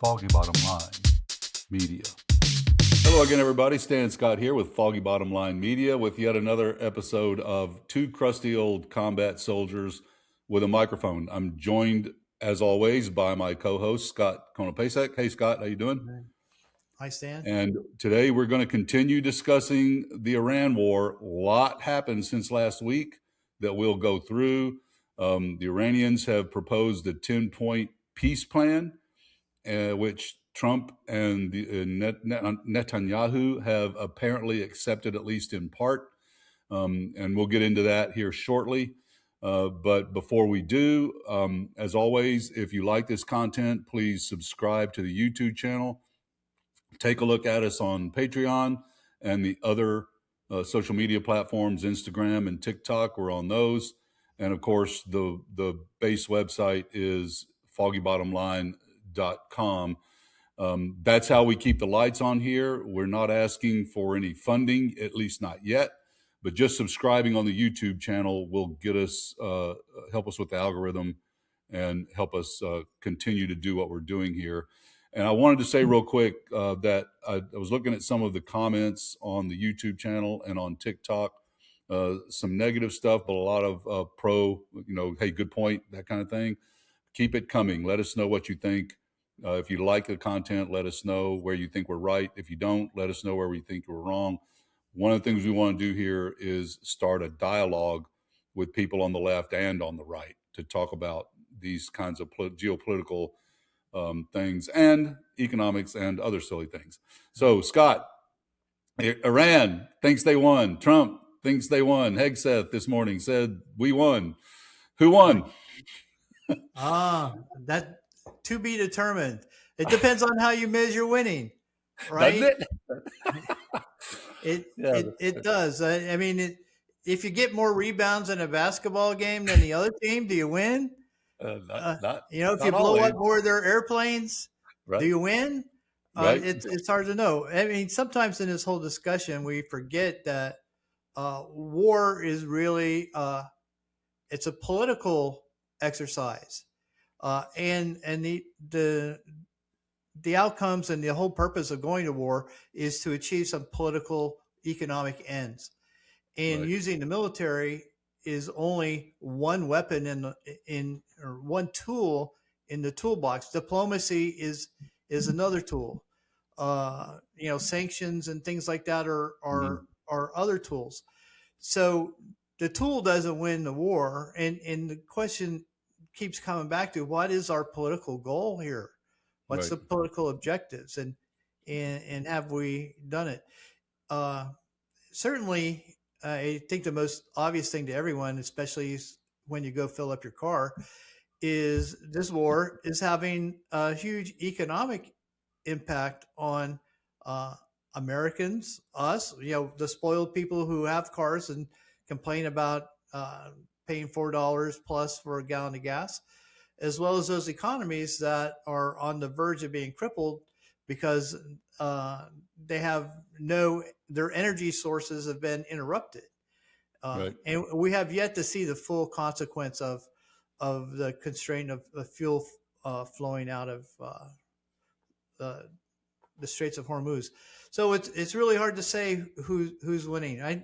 Foggy Bottom Line Media. Hello again, everybody. Stan Scott here with Foggy Bottom Line Media with yet another episode of Two Crusty Old Combat Soldiers with a Microphone. I'm joined, as always, by my co-host, Scott Konopasek. Hey, Scott, how you doing? Hi, Stan. And today we're going to continue discussing the Iran war. A lot happened since last week that we'll go through. The Iranians have proposed a 10-point peace plan, which Trump and Netanyahu have apparently accepted, at least in part. And we'll get into that here shortly. But before we do, as always, if you like this content, please subscribe to the YouTube channel. Take a look at us on Patreon and the other social media platforms, Instagram and TikTok. We're on those. And of course, the base website is foggybottomline.com. That's how we keep the lights on here. We're not asking for any funding, at least not yet, but just subscribing on the YouTube channel will get us, help us with the algorithm and help us continue to do what we're doing here. And I wanted to say real quick that I was looking at some of the comments on the YouTube channel and on TikTok, some negative stuff, but a lot of pro, hey, good point, that kind of thing. Keep it coming. Let us know what you think. If you like the content, let us know where you think we're right. If you don't, let us know where we think we're wrong. One of the things we want to do here is start a dialogue with people on the left and on the right to talk about these kinds of geopolitical things and economics and other silly things. So, Scott, Iran thinks they won. Trump thinks they won. Hegseth this morning said we won. Who won? That to be determined. It depends on how you measure winning, right? Doesn't it? It does. I mean, if you get more rebounds in a basketball game than the other team, do you win? If you blow up more of their airplanes, right, do you win? Right. It's hard to know. I mean, sometimes in this whole discussion, we forget that war is really it's a political exercise, and the outcomes and the whole purpose of going to war is to achieve some political economic ends, and using the military is only one weapon or one tool in the toolbox. Diplomacy is another tool. Sanctions and things like that are other tools. So the tool doesn't win the war, and the question keeps coming back to what is our political goal here? What's the political objectives, and have we done it? Certainly, I think the most obvious thing to everyone, especially when you go fill up your car, is this war is having a huge economic impact on Americans, us, the spoiled people who have cars and complain about paying $4 plus for a gallon of gas, as well as those economies that are on the verge of being crippled because they have their energy sources have been interrupted. And we have yet to see the full consequence of the constraint of the fuel flowing out of the Straits of Hormuz. So it's really hard to say who's winning.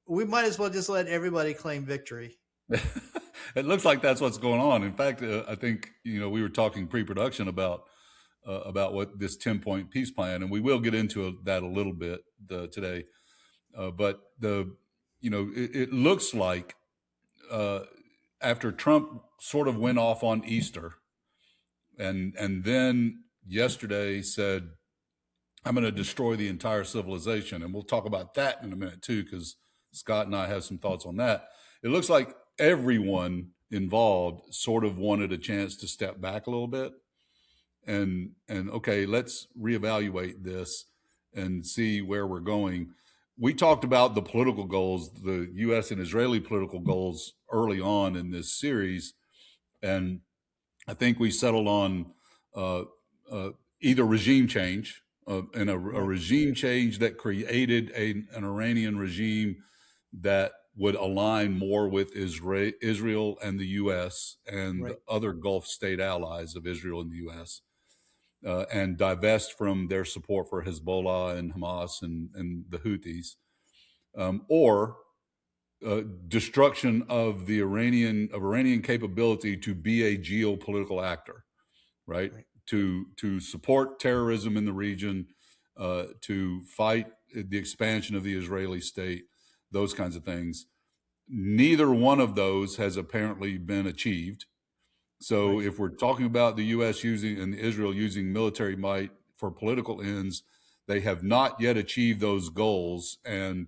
We might as well just let everybody claim victory. It looks like that's what's going on. In fact, I think we were talking pre-production about what this 10-point peace plan, and we will get into that a little bit today. But it looks like after Trump sort of went off on Easter, and then yesterday said, "I'm going to destroy the entire civilization," and we'll talk about that in a minute too, because Scott and I have some thoughts on that. It looks like everyone involved sort of wanted a chance to step back a little bit and okay, let's reevaluate this and see where we're going. We talked about the political goals, the U.S. and Israeli political goals early on in this series, and I think we settled on either regime change and a regime change that created an Iranian regime that would align more with Israel and the U.S. and the other Gulf state allies of Israel and the U.S., and divest from their support for Hezbollah and Hamas and the Houthis, or destruction of the Iranian capability to be a geopolitical actor, right? Right. To support terrorism in the region, to fight the expansion of the Israeli state, those kinds of things. Neither one of those has apparently been achieved. So Right. if we're talking about the U.S. using and Israel using military might for political ends, they have not yet achieved those goals. And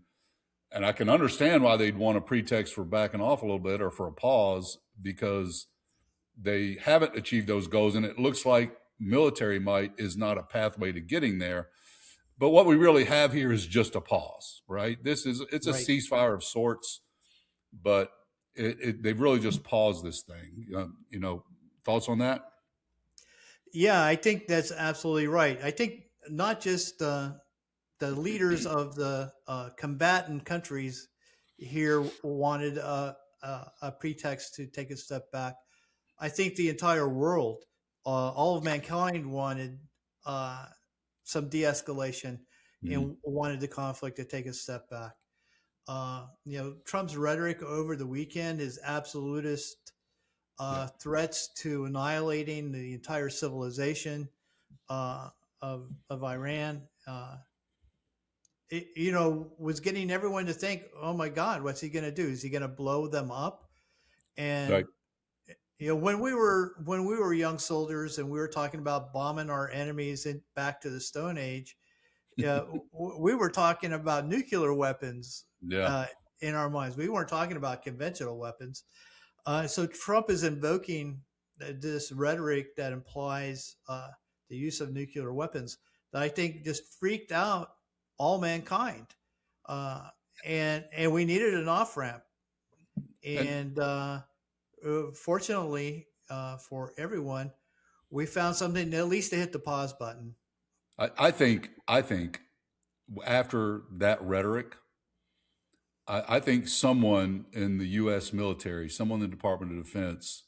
I can understand why they'd want a pretext for backing off a little bit or for a pause, because they haven't achieved those goals. And it looks like military might is not a pathway to getting there. But what we really have here is just a pause, right? It's a Right. ceasefire of sorts, but they've really just paused this thing. Thoughts on that? Yeah, I think that's absolutely right. I think not just the leaders of the combatant countries here wanted a pretext to take a step back. I think the entire world, all of mankind, wanted uh, some de-escalation Mm-hmm. and wanted the conflict to take a step back. Trump's rhetoric over the weekend, his absolutist Yeah. threats to annihilating the entire civilization uh, of Iran, was getting everyone to think, "Oh my God, what's he going to do? Is he going to blow them up?" Right. And when we were young soldiers and we were talking about bombing our enemies back to the Stone Age, yeah, we were talking about nuclear weapons Yeah. uh, in our minds. We weren't talking about conventional weapons. So Trump is invoking this rhetoric that implies the use of nuclear weapons that I think just freaked out all mankind, uh, and we needed an off ramp. And And fortunately for everyone, we found something at least to hit the pause button. I think after that rhetoric, I think someone in the U.S. military, someone in the Department of Defense,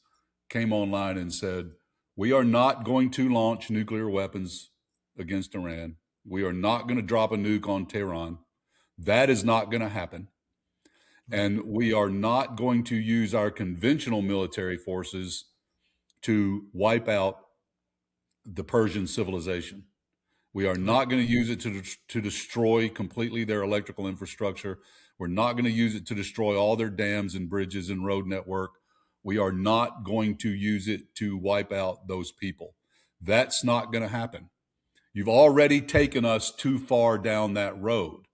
came online and said, "We are not going to launch nuclear weapons against Iran. We are not going to drop a nuke on Tehran. That is not going to happen. Right, And we are not going to use our conventional military forces to wipe out the Persian civilization. We are right, not going to use it to destroy completely their electrical infrastructure. We're not going to use it to destroy all their dams and bridges and road network. We are not going to use it to wipe out those people. That's not going to happen. You've already taken us too far down that road.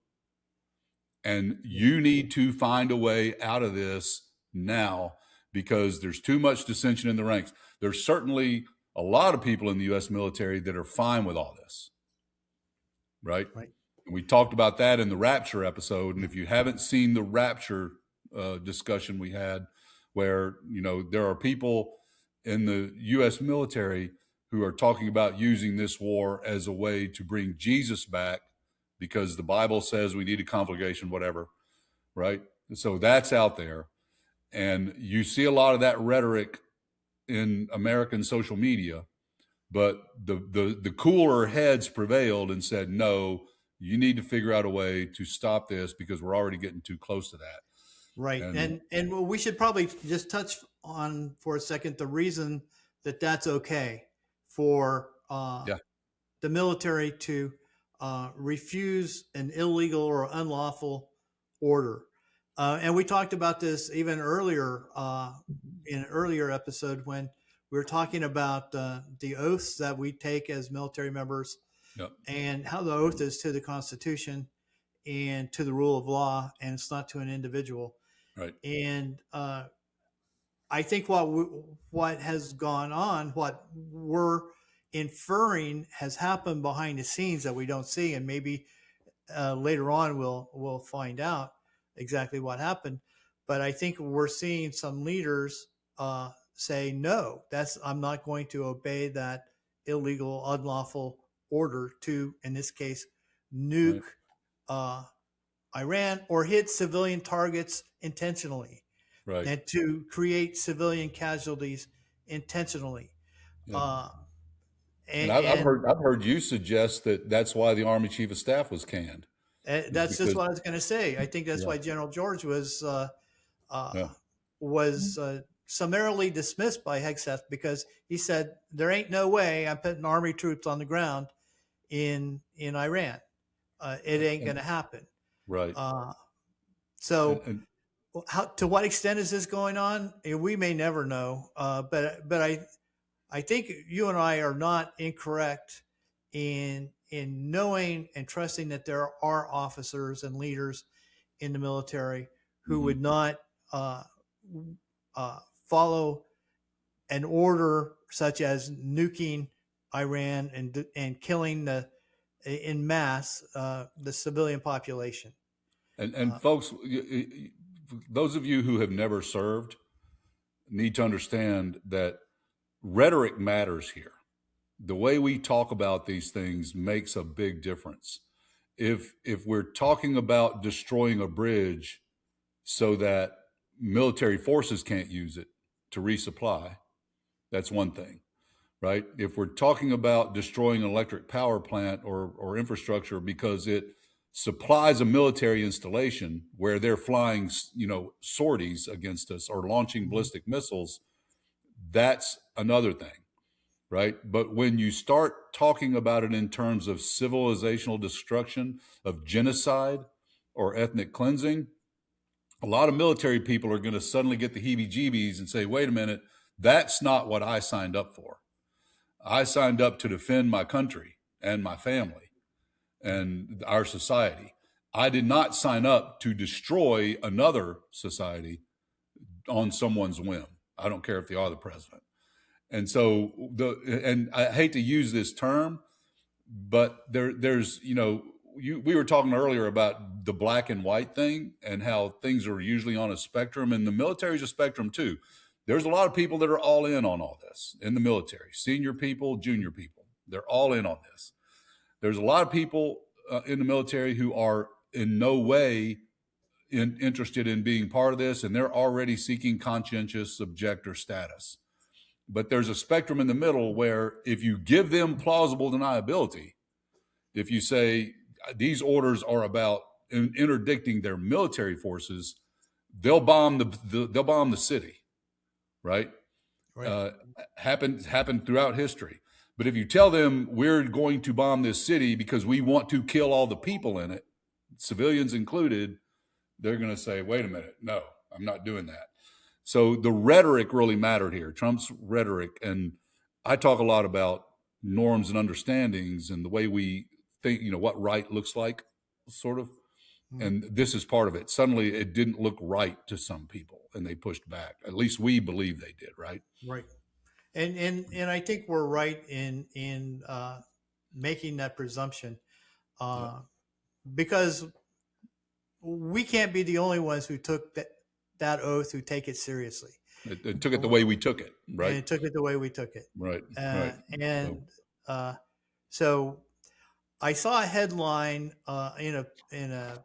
And yeah, you need to find a way out of this now, because there's too much dissension in the ranks. There's certainly a lot of people in the U.S. military that are fine with all this, right? right, And we talked about that in the Rapture episode. And if you haven't seen the Rapture discussion we had, where there are people in the U.S. military who are talking about using this war as a way to bring Jesus back, because the Bible says we need a conflagration, whatever, right? So that's out there. And you see a lot of that rhetoric in American social media, but the cooler heads prevailed and said, no, you need to figure out a way to stop this because we're already getting too close to that. right. And And we should probably just touch on for a second the reason that that's okay for yeah, the military to refuse an illegal or unlawful order. And we talked about this even earlier in an earlier episode when we were talking about the oaths that we take as military members yeah, and how the oath is to the Constitution and to the rule of law, and it's not to an individual. right, And I think what has gone on, what we're inferring has happened behind the scenes that we don't see, and maybe later on we'll find out exactly what happened. But I think we're seeing some leaders say, "No, that's I'm not going to obey that illegal, unlawful order to, in this case, nuke right, uh, Iran or hit civilian targets intentionally." right. And to create civilian casualties intentionally. Yeah. Uh, And And I've heard you suggest that that's why the Army Chief of Staff was canned, is that's just because what I was going to say. I think that's yeah why General George uh, yeah was summarily dismissed by Hegseth because he said there ain't no way I'm putting Army troops on the ground in Iran. It ain't and, going to happen. right Uh, so and how, to what extent is this going on? We may never know. But I think you and I are not incorrect in knowing and trusting that there are officers and leaders in the military who mhm. would not uh, follow an order such as nuking Iran and killing the in mass the civilian population. And folks, those of you who have never served need to understand that rhetoric matters here. The way we talk about these things makes a big difference. If we're talking about destroying a bridge so that military forces can't use it to resupply, that's one thing, right? If we're talking about destroying an electric power plant or infrastructure because it supplies a military installation where they're flying, sorties against us or launching Mhm. ballistic missiles, that's another thing, right? But when you start talking about it in terms of civilizational destruction, of genocide or ethnic cleansing, a lot of military people are going to suddenly get the heebie jeebies and say, wait a minute, that's not what I signed up for. I signed up to defend my country and my family and our society. I did not sign up to destroy another society on someone's whim. I don't care if they are the president. And so and I hate to use this term, but there's we were talking earlier about the black and white thing and how things are usually on a spectrum, and the military is a spectrum too. There's a lot of people that are all in on all this in the military, senior people, junior people. They're all in on this. There's a lot of people in the military who are in no way interested in being part of this, and they're already seeking conscientious objector status. But there's a spectrum in the middle where if you give them plausible deniability, if you say these orders are about interdicting their military forces, they'll bomb they'll bomb the city, right? Right. Uh, happened throughout history. But if you tell them we're going to bomb this city because we want to kill all the people in it, civilians included, they're going to say, wait a minute, no, I'm not doing that. So the rhetoric really mattered here, Trump's rhetoric. And I talk a lot about norms and understandings and the way we think, what right looks like, sort of. Mhm. And this is part of it. Suddenly it didn't look right to some people and they pushed back. At least we believe they did, right? Right. And I think we're right in making that presumption Yeah. uh, because we can't be the only ones who took that oath who take it seriously It took it the way we took it, right? and took it the way we took it. Right, Uh, right. So, and so I saw a headline in a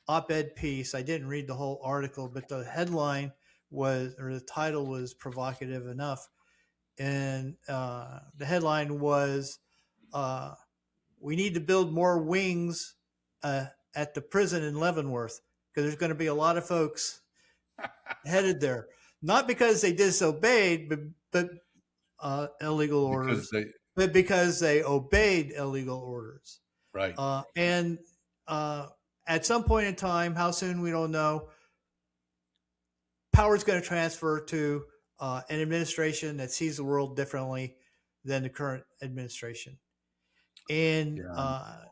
op-ed piece. I didn't read the whole article, but the headline was or the title was provocative enough, and the headline was uh, "We need to build more wings at the prison in Leavenworth because there's going to be a lot of folks headed there, not because they disobeyed, but illegal because orders, they, but because they obeyed illegal orders. right. And at some point in time, how soon we don't know, power is going to transfer to an administration that sees the world differently than the current administration. And Yeah.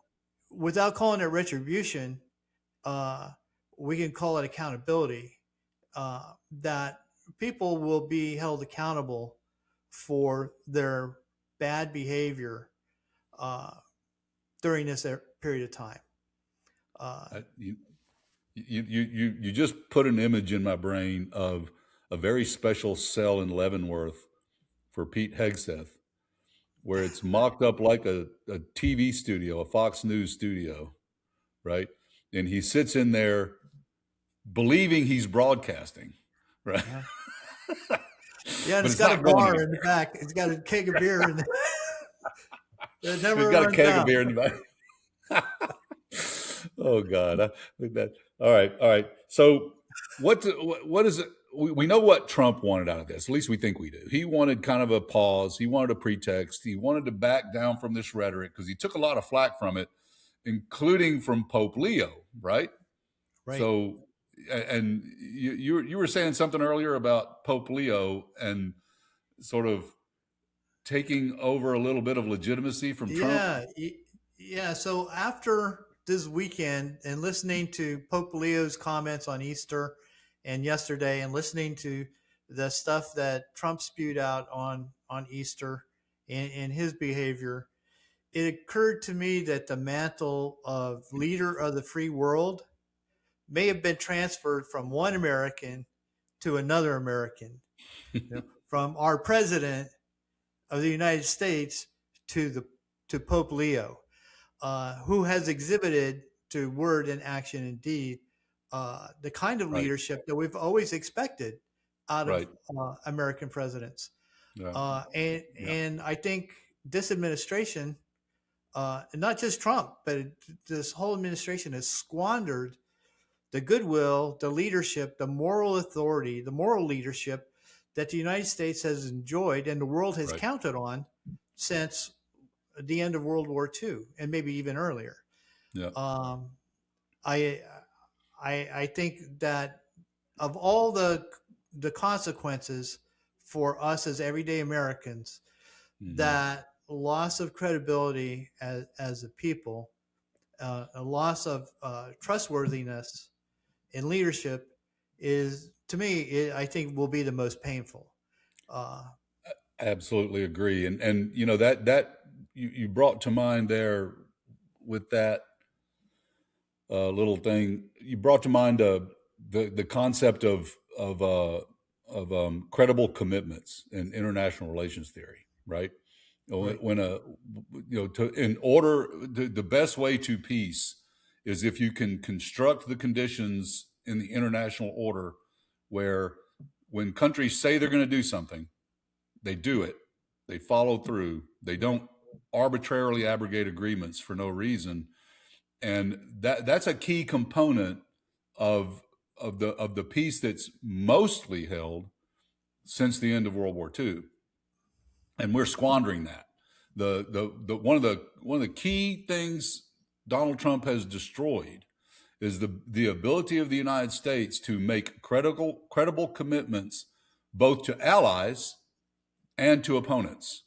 without calling it retribution, we can call it accountability. That people will be held accountable for their bad behavior uh, during this period of time. Uh, You just put an image in my brain of a very special cell in Leavenworth for Pete Hegseth, where it's mocked up like a TV studio, a Fox News studio, right? And he sits in there believing he's broadcasting, right? yeah. Yeah, and But it's it's got a not going bar in anywhere. the back. It's got a keg of beer in there. It He's never got a runs keg of out. beer in the back. Oh God! That. All right, all right. So what is it? We know what Trump wanted out of this. At least we think we do. He wanted kind of a pause. He wanted a pretext. He wanted to back down from this rhetoric because he took a lot of flack from it, including from Pope Leo. Right. Right. So, and you were saying something earlier about Pope Leo and sort of taking over a little bit of legitimacy from Trump. Yeah. Yeah. So after this weekend and listening to Pope Leo's comments on Easter and yesterday and listening to the stuff that Trump spewed out on Easter and his behavior, it occurred to me that the mantle of leader of the free world may have been transferred from one American to another American, from our president of the United States to Pope Leo, who has exhibited to word and action and deed the kind of Right. leadership that we've always expected out of Right. American presidents. Yeah. Yeah. And I think this administration, not just Trump, but this whole administration has squandered the goodwill, the leadership, the moral authority, the moral leadership that the United States has enjoyed and the world has Right. counted on since the end of World War II and maybe even earlier. Yeah. Um, I, I think that of all the consequences for us as everyday Americans, Mm-hmm. that loss of credibility as a people, a loss of trustworthiness in leadership is, to me, I think will be the most painful. Uh, Absolutely agree. And you know that you brought to mind there with that little thing. You brought to mind the concept of credible commitments in international relations theory, right? right, When a in order the best way to peace is if you can construct the conditions in the international order where when countries say they're going to do something, they do it, they follow through, they don't arbitrarily abrogate agreements for no reason, and that's a key component of the peace that's mostly held since the end of World War II, and we're squandering that. The one of the key things Donald Trump has destroyed is the ability of the United States to make credible commitments both to allies and to opponents.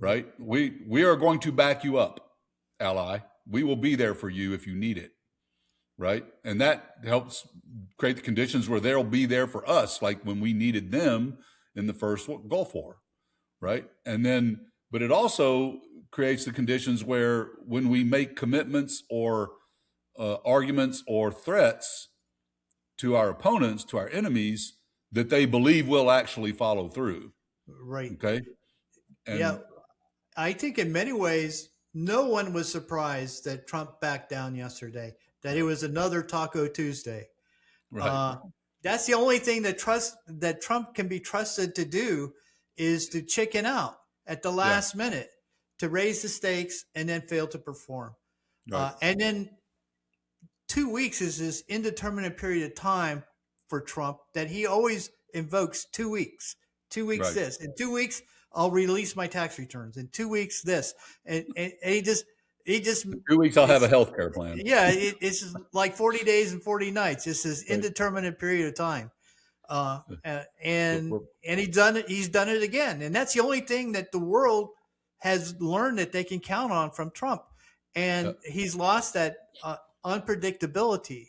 right, Right? We are going to back you up, ally. We will be there for you if you need it. Right? And that helps create the conditions where they'll be there for us, like when we needed them in the first Gulf War. Right? And then, but it also creates the conditions where when we make commitments or arguments or threats to our opponents, to our enemies, that they believe will actually follow through. right. Okay. Yeah, And I think in many ways, no one was surprised that Trump backed down yesterday. That it right, was another Taco Tuesday. right. Uh, that's the only thing that Trump can be trusted to do is to chicken out at the Yeah. last minute, to raise the stakes and then fail to perform. Right. And then 2 weeks is this indeterminate period of time for Trump that he always invokes. 2 weeks, 2 weeks Right. this, in 2 weeks I'll release my tax returns. In 2 weeks this, and he just In 2 weeks, I'll have a it's health care plan. yeah, it's just like 40 days and 40 nights. It's this Right. indeterminate period of time. We're, And we're, he's done it again. And that's the only thing that the world has learned that they can count on from Trump. yeah. And he's lost that unpredictability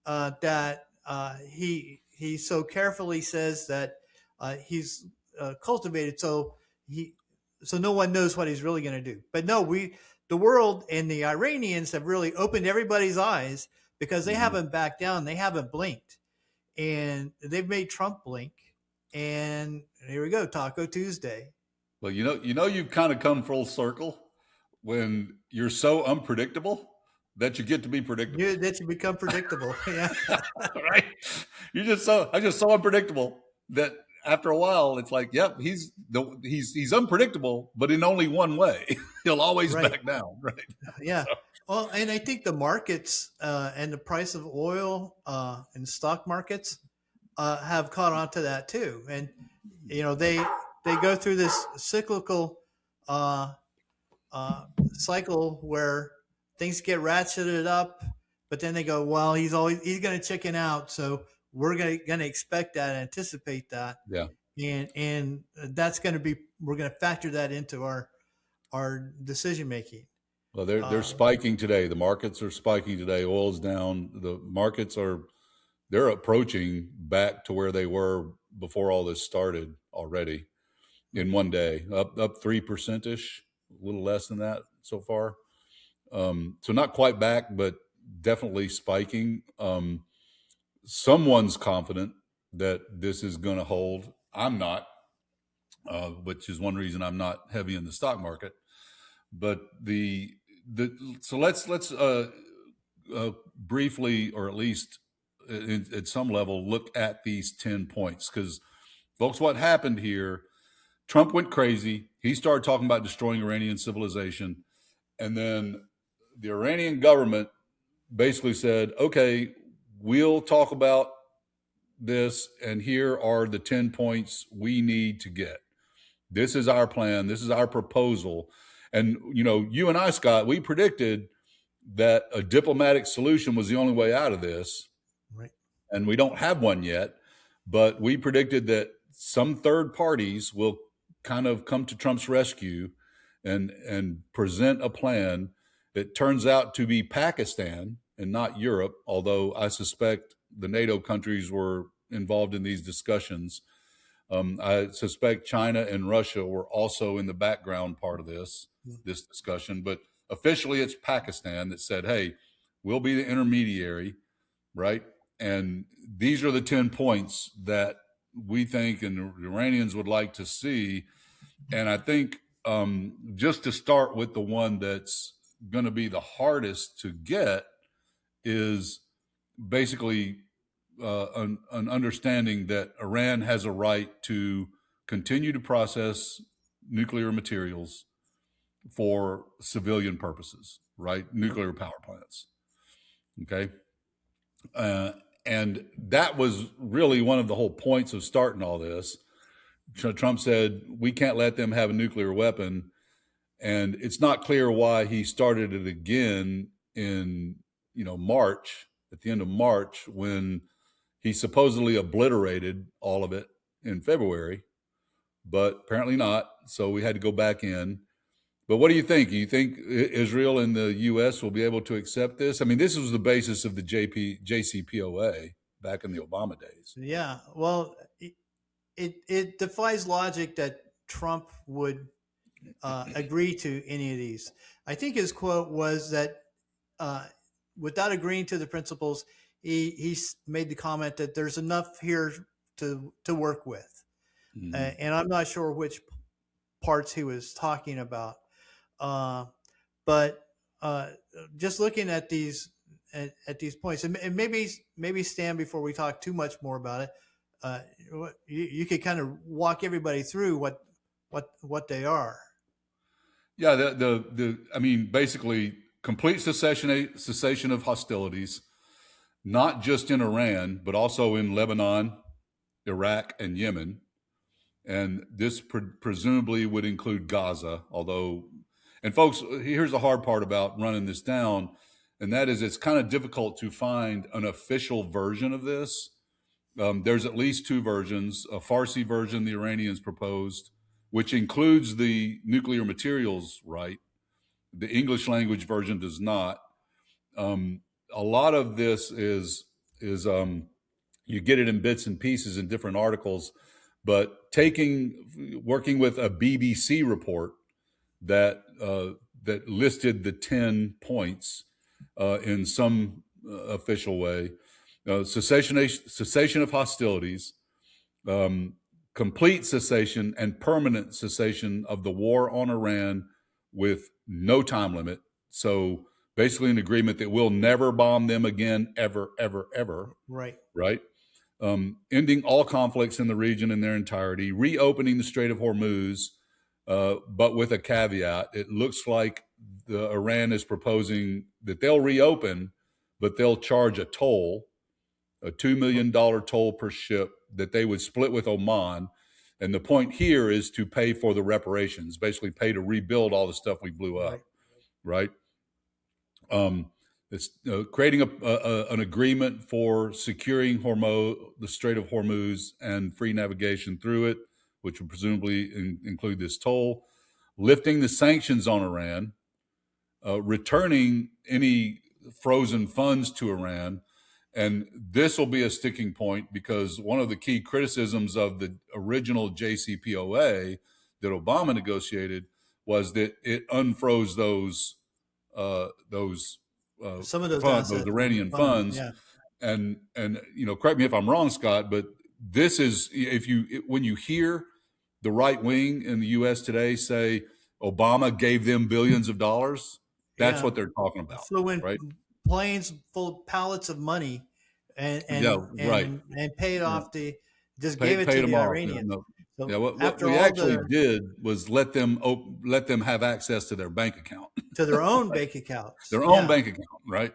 that he so carefully says that he's cultivated. So no one knows what he's really going to do. But no, the world and the Iranians have really opened everybody's eyes because they Mhm. haven't backed down, they haven't blinked, and they've made Trump blink. And here we go, Taco Tuesday. Well, you've kind of come full circle when you're so unpredictable that you get to be predictable. That you become predictable. Yeah. Right? I'm just so unpredictable that after a while, it's like, yep, he's unpredictable, but in only one way. He'll always Right. back down, right? Yeah. So, Well, and I think the markets and the price of oil and stock markets have caught on to that too. And they go through this cyclical uh, cycle where things get ratcheted up, but then they go, well, he's going to chicken out, so we're going to expect that, anticipate that, yeah. and that's going to be we're going to factor that into our decision making. Well, they're Uh, spiking today. The markets are spiking today. Oil's down. The markets they're approaching back to where they were before all this started already in one day, up 3% ish, a little less than that so far. So not quite back, but definitely spiking. Someone's confident that this is going to hold. I'm not, which is one reason I'm not heavy in the stock market. But so let's briefly, or at least at some level, look at these 10 points, because folks, what happened here? Trump went crazy. He started talking about destroying Iranian civilization, and then the Iranian government basically said, "Okay, we'll talk about this, and here are the 10 points we need to get. This is our plan. This is our proposal." And, you and I, Scott, we predicted that a diplomatic solution was the only way out of this. right. And we don't have one yet, but we predicted that some third parties will kind of come to Trump's rescue and present a plan. It turns out to be Pakistan and not Europe, although I suspect the NATO countries were involved in these discussions. I suspect China and Russia were also in the background part of this discussion, but officially it's Pakistan that said, "Hey, we'll be the intermediary," right? And these are the 10 points that we think and the Iranians would like to see. And I think just to start with the one that's going to be the hardest to get is basically an understanding that Iran has a right to continue to process nuclear materials for civilian purposes, right? Nuclear power plants. Okay. And that was really one of the whole points of starting all this. Trump said, we can't let them have a nuclear weapon. And it's not clear why he started it again in, March, at the end of March, when he supposedly obliterated all of it in February, but apparently not. So we had to go back in. But what do you think? Do you think Israel and the U.S. will be able to accept this? I mean, this was the basis of the JCPOA back in the Obama days. Yeah. Well, it defies logic that Trump would agree to any of these. I think his quote was that without agreeing to the principles, he made the comment that there's enough here to work with, and I'm not sure which parts he was talking about. But just looking at these points, and maybe Stan, before we talk too much more about it, you could kind of walk everybody through what they are. Yeah, I mean, basically, complete cessation of hostilities, not just in Iran, but also in Lebanon, Iraq, and Yemen. And this presumably would include Gaza, although, and folks, here's the hard part about running this down, and that is it's kind of difficult to find an official version of this. There's at least two versions: a Farsi version the Iranians proposed, which includes the nuclear materials right. The English language version does not. A lot of this is you get it in bits and pieces in different articles, but working with a BBC report that that listed the 10 points in some official way. Cessation of hostilities, complete cessation and permanent cessation of the war on Iran with no time limit. So basically an agreement that we'll never bomb them again, ever, ever, ever. Right. Right. ending all conflicts in the region in their entirety, reopening the Strait of Hormuz, but with a caveat. It looks like Iran is proposing that they'll reopen, but they'll charge a toll, a $2 million toll per ship that they would split with Oman. And the point here is to pay for the reparations, basically pay to rebuild all the stuff we blew up, right? It's creating an agreement for securing the Strait of Hormuz and free navigation through it, which would presumably include this toll, lifting the sanctions on Iran, returning any frozen funds to Iran. And this will be a sticking point because one of the key criticisms of the original JCPOA that Obama negotiated was that it unfroze those some of those funds, assets, those Iranian funds. Yeah. And correct me if I'm wrong, Scott, but this is when you hear the right wing in the U.S. today say Obama gave them billions of dollars, that's what they're talking about. Flew in right? planes full of pallets of money and paid off gave it to the Iranians. So what we actually did was let them have access to their bank account, to their own bank accounts, bank account, right?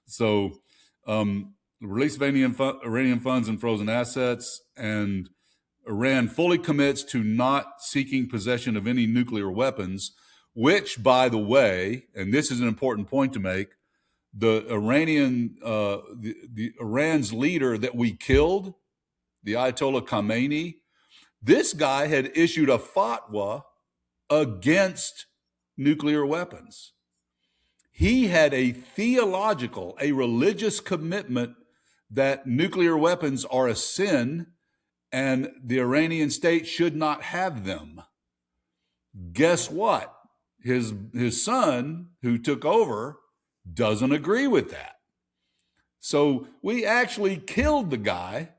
So, the release of Iranian funds and frozen assets, and Iran fully commits to not seeking possession of any nuclear weapons. Which, by the way, and this is an important point to make, the Iran's leader that we killed, the Ayatollah Khamenei, this guy had issued a fatwa against nuclear weapons. He had a religious commitment that nuclear weapons are a sin and the Iranian state should not have them. Guess what? His son, who took over, doesn't agree with that. So we actually killed the guy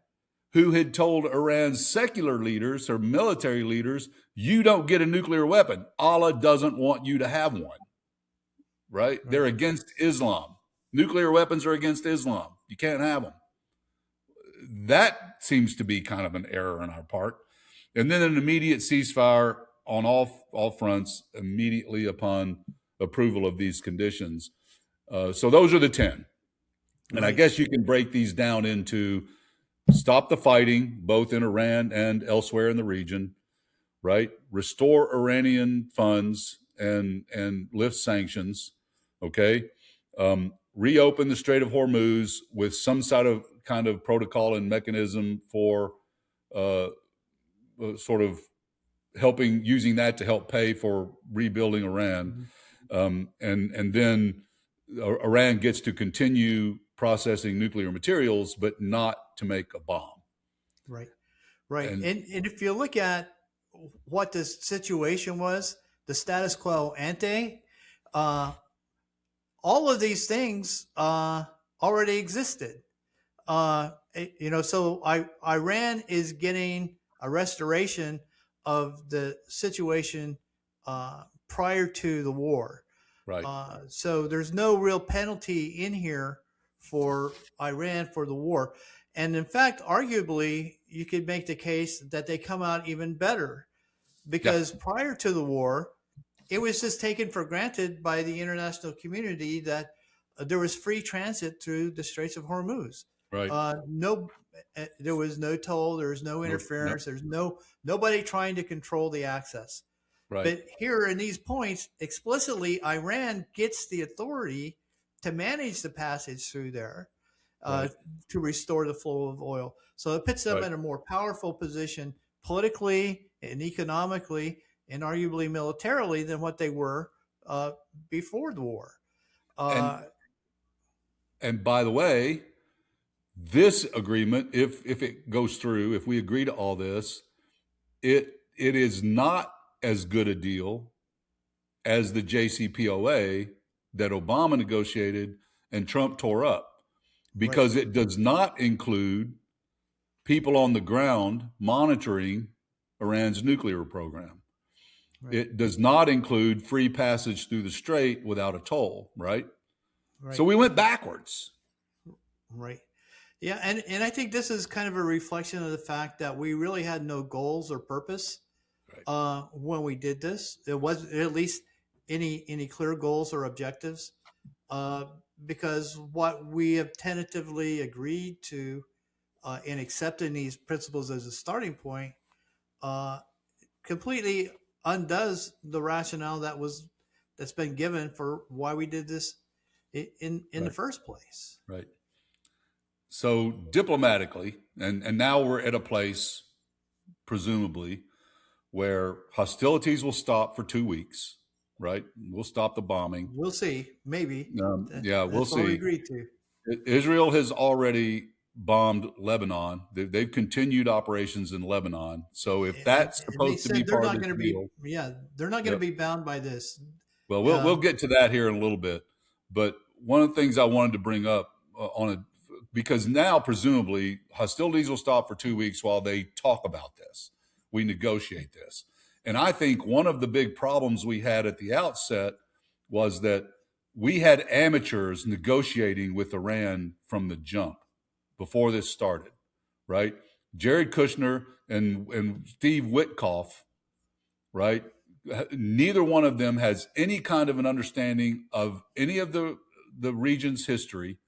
who had told Iran's secular leaders or military leaders, you don't get a nuclear weapon. Allah doesn't want you to have one, right? They're against Islam. Nuclear weapons are against Islam. You can't have them. That seems to be kind of an error on our part. And then an immediate ceasefire on all fronts immediately upon approval of these conditions. So those are the 10. And I guess you can break these down into stop the fighting, both in Iran and elsewhere in the region, right? Restore Iranian funds and lift sanctions, okay? Reopen the Strait of Hormuz with some sort of kind of protocol and mechanism for sort of using that to help pay for rebuilding Iran. And then Iran gets to continue processing nuclear materials, but not to make a bomb. Right. And if you look at what this situation was, the status quo ante, all of these things already existed. So Iran is getting a restoration of the situation prior to the war. Right. So there's no real penalty in here for Iran for the war. And in fact, arguably, you could make the case that they come out even better because prior to the war, it was just taken for granted by the international community that there was free transit through the Straits of Hormuz. Right. There was no toll. There was no interference. There's nobody trying to control the access. Right. But here in these points, explicitly, Iran gets the authority to manage the passage through there to restore the flow of oil. So it puts them in a more powerful position politically and economically and arguably militarily than what they were before the war. And by the way, this agreement, if it goes through, if we agree to all this, it is not as good a deal as the JCPOA that Obama negotiated and Trump tore up, because it does not include people on the ground monitoring Iran's nuclear program. It does not include free passage through the strait without a toll, right? So we went backwards. Right. Yeah, and I think this is kind of a reflection of the fact that we really had no goals or purpose Right. when we did this. There wasn't at least any clear goals or objectives, uh, because what we have tentatively agreed to in accepting these principles as a starting point uh, completely undoes the rationale that's been given for why we did this in the Right. first place. Right. So diplomatically, and now we're at a place, presumably, where hostilities will stop for 2 weeks. Right. We'll stop the bombing. We'll see. Maybe Yeah, we'll that's what we see. agreed to. Israel has already bombed Lebanon. They've continued operations in Lebanon. So if that's And they supposed to be said they're part of not this going to be, deal, yeah, they're not going to yep. be bound by this. Well, we'll Uh, get to that here in a little bit. But one of the things I wanted to bring up on it, because now presumably hostilities will stop for 2 weeks while they talk about this. We negotiate this. And I think one of the big problems we had at the outset was that we had amateurs negotiating with Iran from the jump before this started, right? Jared Kushner and Steve Witkoff, right? Neither one of them has any kind of an understanding of any of the region's history.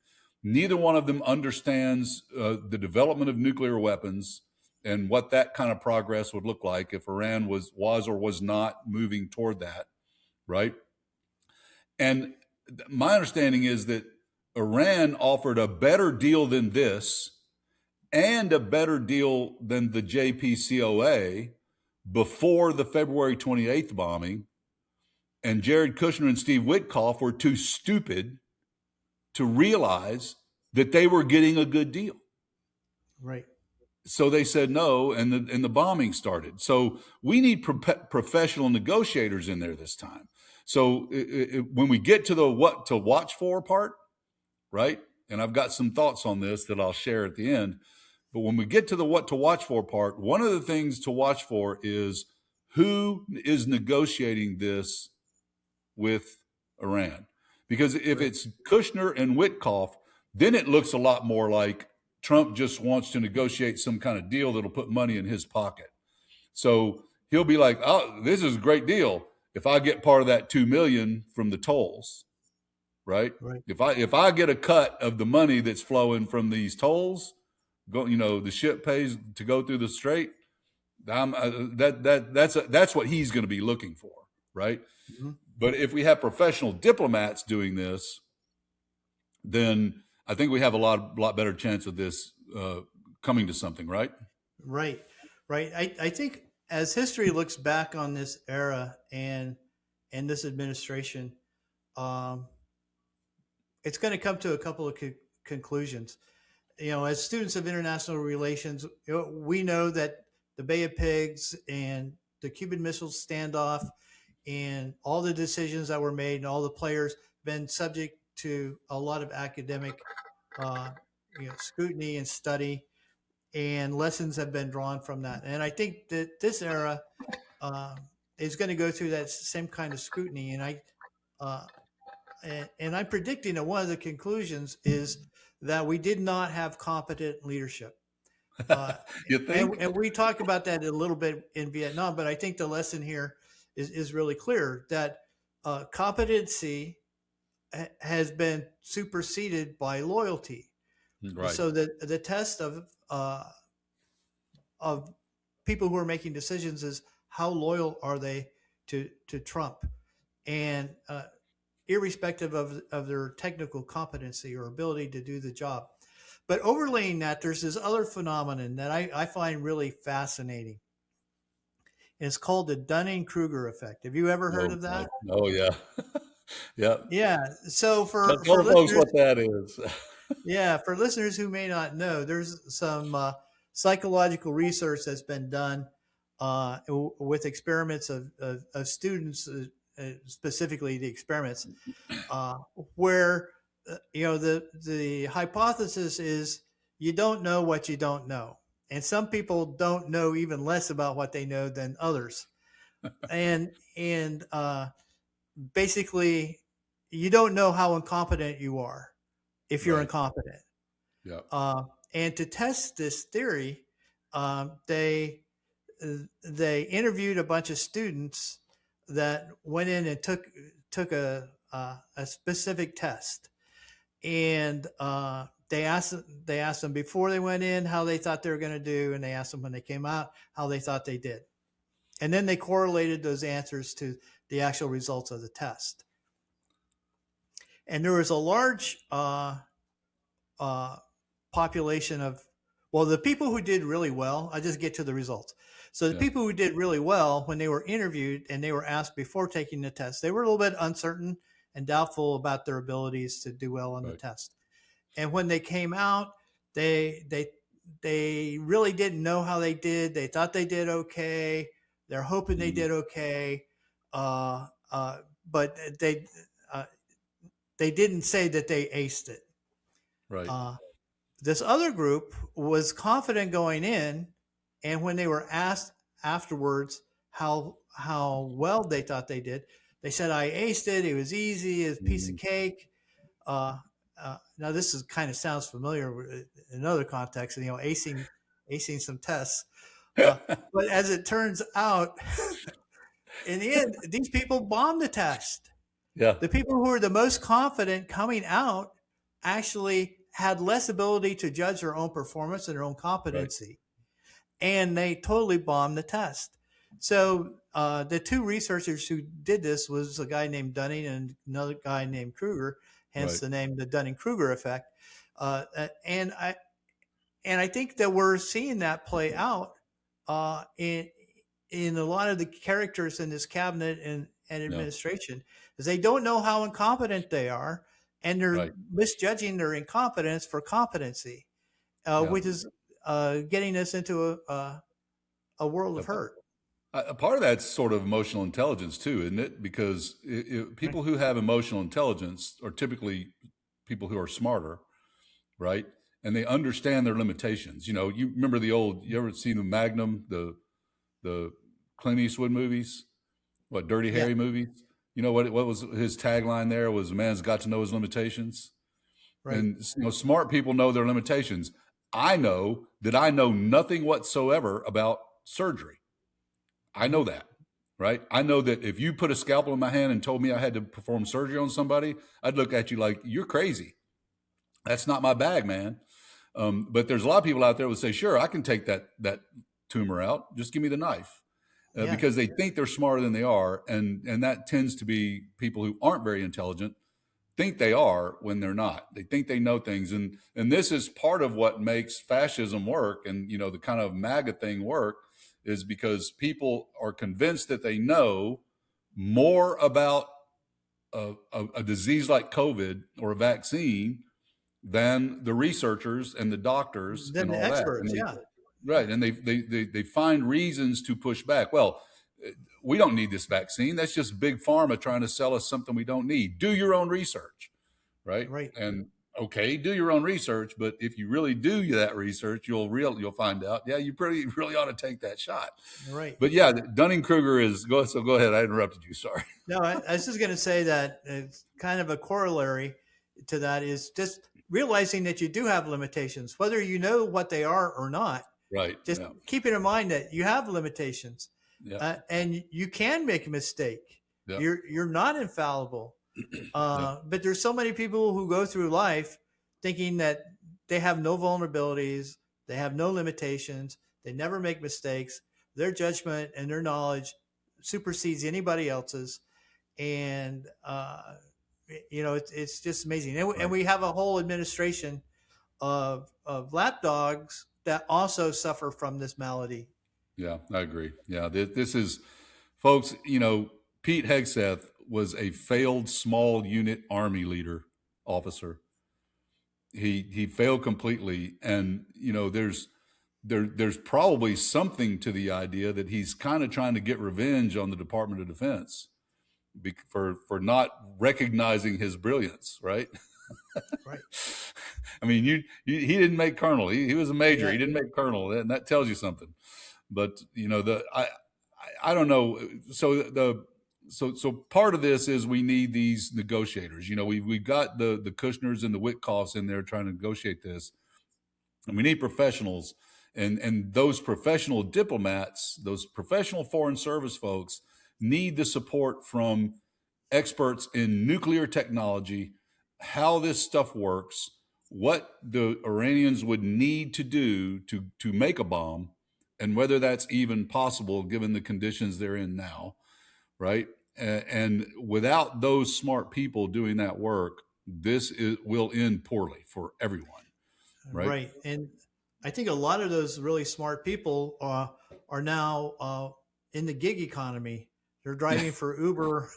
Neither one of them understands the development of nuclear weapons and what that kind of progress would look like if Iran was or was not moving toward that, right? And my understanding is that Iran offered a better deal than this and a better deal than the JPCOA before the February 28th bombing. And Jared Kushner and Steve Witkoff were too stupid to realize that they were getting a good deal. right. So they said no, and the bombing started. So we need professional negotiators in there this time. So when we get to the what to watch for part, right? And I've got some thoughts on this that I'll share at the end. But when we get to the what to watch for part, one of the things to watch for is who is negotiating this with Iran. Because if Right. it's Kushner and Witkoff, then it looks a lot more like Trump just wants to negotiate some kind of deal that'll put money in his pocket. So he'll be like, "Oh, this is a great deal if I get part of that 2 million from the tolls." Right? Right. If I get a cut of the money that's flowing from these tolls, the ship pays to go through the strait. That's what he's going to be looking for, right? Mhm. But if we have professional diplomats doing this, then I think we have a lot better chance of this coming to something, right? Right. Right. I think as history looks back on this era and this administration, um, it's going to come to a couple of conclusions. As students of international relations, we know that the Bay of Pigs and the Cuban Missile Standoff and all the decisions that were made and all the players been subject to a lot of academic uh, scrutiny and study, and lessons have been drawn from that. And I think that this era uh, is going to go through that same kind of scrutiny. Uh, and I'm predicting that one of the conclusions is that we did not have competent leadership. Uh, You and, think? and we talk about that a little bit in Vietnam, but I think the lesson here is really clear that competency has been superseded by loyalty. Right. So the test of people who are making decisions is how loyal are they to Trump, and irrespective of their technical competency or ability to do the job. But overlaying that, there's this other phenomenon that I find really fascinating. It's called the Dunning-Kruger effect. Have you ever heard Oh, of God. that? Oh, yeah. Yeah. Yeah. So Tell for the folks listeners, what that is. yeah, for listeners who may not know, there's some psychological research that's been done with experiments of students, specifically the experiments, uh, where the hypothesis is you don't know what you don't know, and some people don't know even less about what they know than others, and basically you don't know how incompetent you are if you're Right. incompetent. Yeah. and to test this theory, um, they they interviewed a bunch of students that went in and took a specific test, and they asked them before they went in how they thought they were going to do, and they asked them when they came out how they thought they did, and then they correlated those answers to the actual results of the test. And there was a large uh, population of, well, the people who did really well. I just get to the results. So the Yeah. people who did really well, when they were interviewed and they were asked before taking the test, they were a little bit uncertain and doubtful about their abilities to do well on the Right. test. And when they came out, they they they really didn't know how they did. They thought they did okay. They're hoping they Mhm. did okay, but uh, they didn't say that they aced it. Right. Uh, this other group was confident going in, and when they were asked afterwards how well they thought they did, they said, "I aced it. It was easy. It was a piece of Mhm. cake." Uh, now this is kind of sounds familiar in another context, acing some tests. But as it turns out, in the end, these people bombed the test. Yeah. The people who were the most confident coming out actually had less ability to judge their own performance and their own Right. competency, and they totally bombed the test. So the two researchers who did this was a guy named Dunning and another guy named Kruger, hence Right. the name the Dunning-Kruger effect. Uh, and I and I think that we're seeing that play out uh, in in a lot of the characters in this cabinet and Yeah. administration, is they don't know how incompetent they are, and they're Right. misjudging their incompetence for competency, Yeah. which is getting us into a world A, of hurt. a part of that's sort of emotional intelligence too, isn't it? Because Right. people who have emotional intelligence are typically people who are smarter, right? And they understand their limitations. You remember you ever seen the Magnum, the Clint Eastwood movies, what Dirty Yeah. Harry movies? You know what was his tagline there was a man's got to know his limitations. Right. And smart people know their limitations. I know that I know nothing whatsoever about surgery. I Hmm. know that, right? I know that if you put a scalpel in my hand and told me I had to perform surgery on somebody, I'd look at you like you're crazy. That's not my bag, man. But there's a lot of people out there who would say, "Sure, I can take that tumor out. Just give me the knife," Yeah. because they think they're smarter than they are, and that tends to be people who aren't very intelligent think they are when they're not. They think they know things, and this is part of what makes fascism work, and the kind of MAGA thing work, is because people are convinced that they know more about a disease like COVID or a vaccine than the researchers and the doctors Then and the all that. And experts. Yeah. right, and they find reasons to push back. Well, we don't need this vaccine. That's just big pharma trying to sell us something we don't need. Do your own research, right? Right. And okay, do your own research, but if you really do that research, you'll find out, yeah, you really ought to take that shot. Right. But yeah, Dunning Kruger is go. So go ahead. I interrupted you. Sorry. No, I was just going to say that it's kind of a corollary to that is just realizing that you do have limitations, whether you know what they are or not. Right. Just Yeah. keeping in mind that you have limitations, Yeah. and you can make a mistake. Yeah. You're not infallible, Yeah. but there's so many people who go through life thinking that they have no vulnerabilities, they have no limitations, they never make mistakes. Their judgment and their knowledge supersedes anybody else's, and it's just amazing. And Right. we have a whole administration of lapdogs that also suffer from this malady. Yeah, I agree. Yeah, this is, folks. Pete Hegseth was a failed small unit army leader officer. He failed completely, and there's probably something to the idea that he's kind of trying to get revenge on the Department of Defense for not recognizing his brilliance, right? Right. I mean, he didn't make colonel. He was a major. Yeah. He didn't make colonel, and that tells you something. But I don't know. So part of this is we need these negotiators. We've got the Kushners and the Witkoffs in there trying to negotiate this, And we need professionals, and those professional diplomats, those professional foreign service folks, need the support from experts in nuclear technology, how this stuff works, what the Iranians would need to do to make a bomb, and whether that's even possible given the conditions they're in now, right? And without those smart people doing that work, will end poorly for everyone, right? Right. And I think a lot of those really smart people are now in the gig economy. They're driving for Uber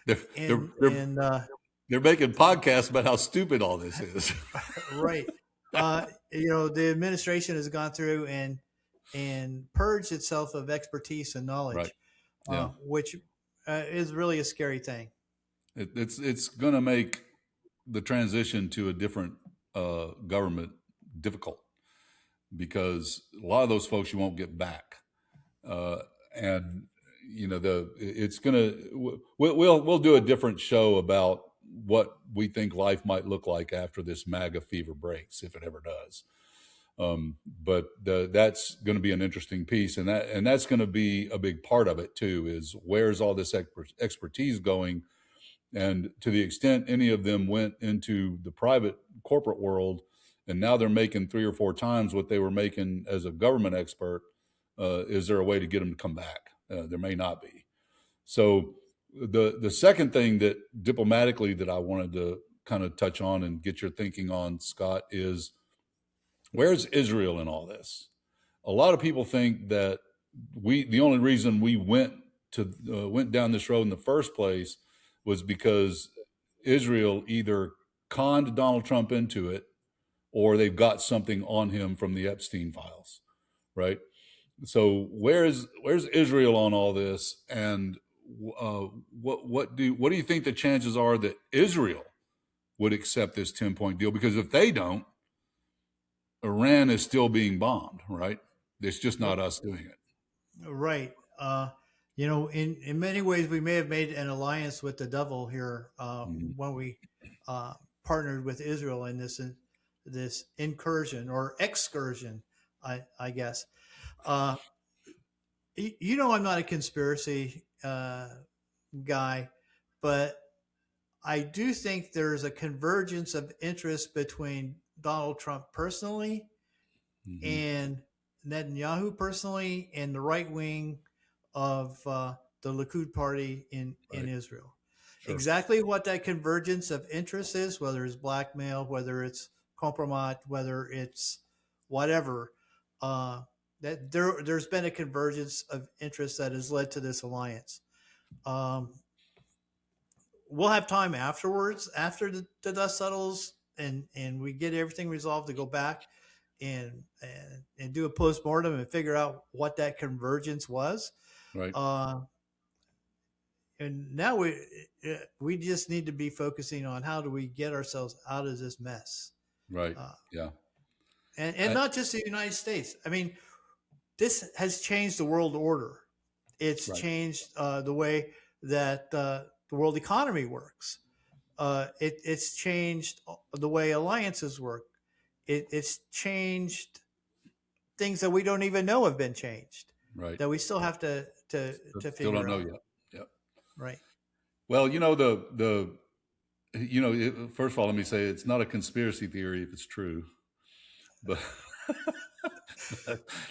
they're, they're, they're, and they're making podcasts about how stupid all this is. right. The administration has gone through and purged itself of expertise and knowledge, Right. Yeah. which is really a scary thing. It's going to make the transition to a different government difficult, because a lot of those folks you won't get back, and it's gonna we'll do a different show about what we think life might look like after this MAGA fever breaks, if it ever does. But that's going to be an interesting piece, and that's going to be a big part of it too. Is where's all this expertise going? And to the extent any of them went into the private corporate world, and now they're making 3 or 4 times what they were making as a government expert, is there a way to get them to come back? There may not be. So the second thing that diplomatically that I wanted to kind of touch on and get your thinking on, Scott, is where's Israel in all this? A lot of people think that the only reason we went down this road in the first place was because Israel either conned Donald Trump into it, or they've got something on him from the Epstein files, right? So where's Israel on all this, and what do you think the chances are that Israel would accept this 10-point deal? Because if they don't, Iran is still being bombed, right? It's just not us doing it. Right. In many ways, we may have made an alliance with the devil here when we partnered with Israel in this incursion or excursion, I guess. I'm not a conspiracy guy, but I do think there's a convergence of interest between Donald Trump personally and Netanyahu personally, and the right wing of the Likud party in Israel. Sure. Exactly what that convergence of interest is, whether it's blackmail, whether it's compromise, whether it's whatever, that there's been a convergence of interest that has led to this alliance. We'll have time afterwards, after the dust settles and we get everything resolved, to go back and do a postmortem and figure out what that convergence was. Right. And now we just need to be focusing on how do we get ourselves out of this mess. Right. Yeah. And not just the United States. I mean, this has changed the world order. It's changed the way that the world economy works. It's changed the way alliances work. It's changed things that we don't even know have been changed. Right. That we still have to figure out. Still don't know yet. Yep. Right. Well, first of all, let me say it's not a conspiracy theory if it's true, but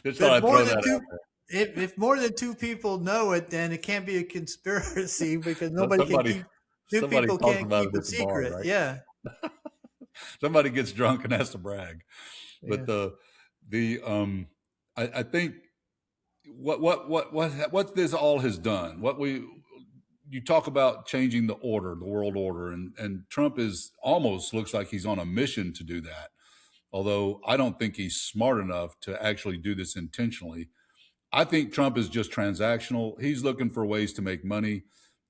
just thought I'd throw that out there. If more than 2 people know it, then it can't be a conspiracy, because two people can't keep a secret. Bar, right? Yeah. Somebody gets drunk and has to brag. But I think what this all has done, you talk about changing the world order, and Trump almost looks like he's on a mission to do that. Although I don't think he's smart enough to actually do this intentionally. I think Trump is just transactional. He's looking for ways to make money.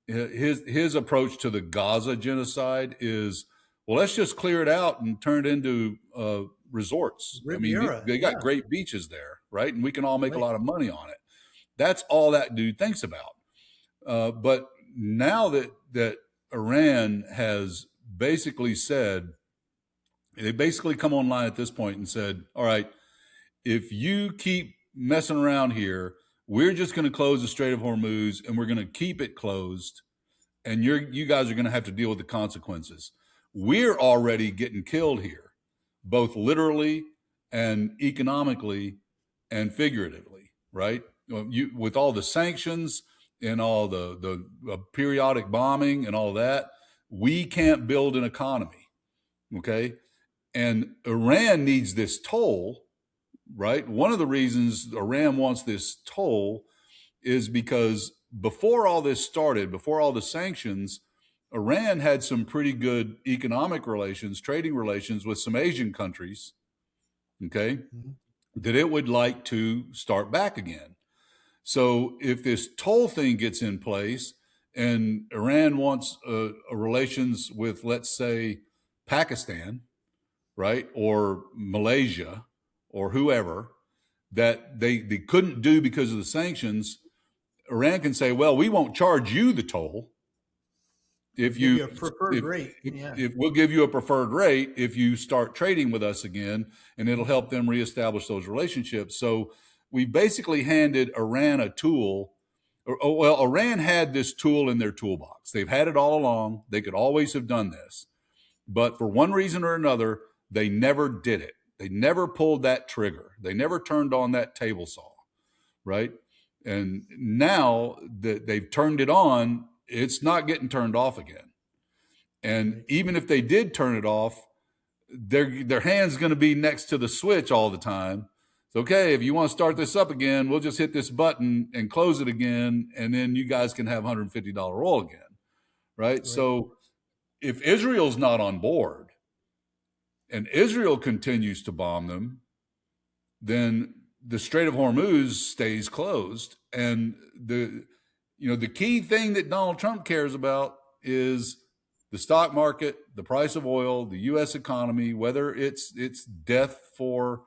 His approach to the Gaza genocide is, well, let's just clear it out and turn it into resorts. Riviera. I mean, they got great beaches there, right? And we can all make a lot of money on it. That's all that dude thinks about. But now that Iran has basically said, They basically come online at this point and said, all right, if you keep messing around here, we're just going to close the Strait of Hormuz and we're going to keep it closed. And you guys are going to have to deal with the consequences. We're already getting killed here, both literally and economically and figuratively, right? With all the sanctions and all the periodic bombing and all that, we can't build an economy, okay? And Iran needs this toll, right? One of the reasons Iran wants this toll is because before all this started, before all the sanctions, Iran had some pretty good economic relations, trading relations with some Asian countries, okay, Mm-hmm. that it would like to start back again. So if this toll thing gets in place and Iran wants relations with, let's say, Pakistan, right, or Malaysia or whoever that they couldn't do because of the sanctions, Iran can say, well, we won't charge you the toll if Give you you a preferred rate. Yeah. if we'll give you a preferred rate if you start trading with us again, and it'll help them reestablish those relationships. So we basically handed Iran a tool. Well, Iran had this tool in their toolbox. They've had it all along. They could always have done this. But for one reason or another, they never did it. They never pulled that trigger. They never turned on that table saw, right? And now that they've turned it on, it's not getting turned off again. And even if they did turn it off, their hand's going to be next to the switch all the time. It's okay, if you want to start this up again, we'll just hit this button and close it again, and then you guys can have $150 oil again, right? So if Israel's not on board and Israel continues to bomb them, then the Strait of Hormuz stays closed. And the key thing that Donald Trump cares about is the stock market, the price of oil, the U.S. economy, whether it's death for,